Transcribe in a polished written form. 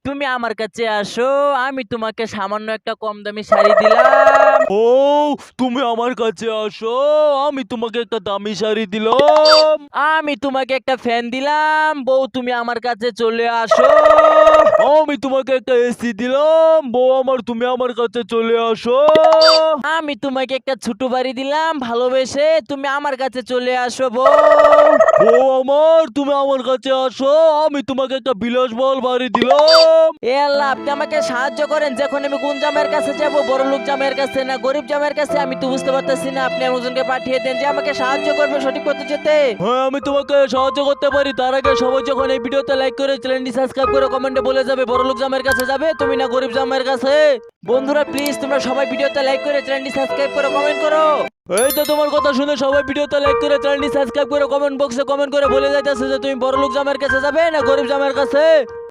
তুমি আমার কাছে আসো, আমি তোমাকে সামান্য একটা কম দামি শাড়ি দিলাম। ও তুমি আমার কাছে আসো, আমি তোমাকে একটা দামি শাড়ি দিলাম। আমি তোমাকে একটা ফ্যান দিলাম, বউ তুমি আমার কাছে চলে আসো। আমি তোমাকে একটা এসি দিলাম, বউ আমার তুমি আমার কাছে চলে আসো। আমি তোমাকে একটা ছোট বাড়ি দিলাম, ভালোবেসে তুমি আমার কাছে চলে আসো বউ। বউ আমার তুমি আমার কাছে আসো, আমি তোমাকে একটা বিলাসবহুল বাড়ি দিলাম। এ আল্লাহ, আপনি আমাকে সাহায্য করেন। যখন আমি কোন জামাইয়ের কাছে যাব, বড় লোক জামাইয়ের কাছে না গরিব জামাইয়ের কাছে, আমি তো বুঝতে পারতেছি না। আপনি একজনকে পাঠিয়ে দেন যে আমাকে সাহায্য করবে সঠিক পথে যেতে। হ্যাঁ আমি তোমাকে সাহায্য করতে পারি। তার আগে সবাই যখন এই ভিডিওতে লাইক করে চ্যানেলটি সাবস্ক্রাইব করে কমেন্টে বলে যাবে বড় লোক জামাইয়ের কাছে যাবে তুমি না গরিব জামাইয়ের কাছে। বন্ধুরা প্লিজ তোমরা সবাই ভিডিওতে লাইক করে চ্যানেলটি সাবস্ক্রাইব করে কমেন্ট করো। এই তো তোমার কথা শুনে সবাই ভিডিওতে লাইক করে চ্যানেলটি সাবস্ক্রাইব করে কমেন্ট বক্সে কমেন্ট করে বলে যাইতেছে যে তুমি বড় লোক জামাইয়ের কাছে যাবে না গরিব জামাইয়ের কাছে।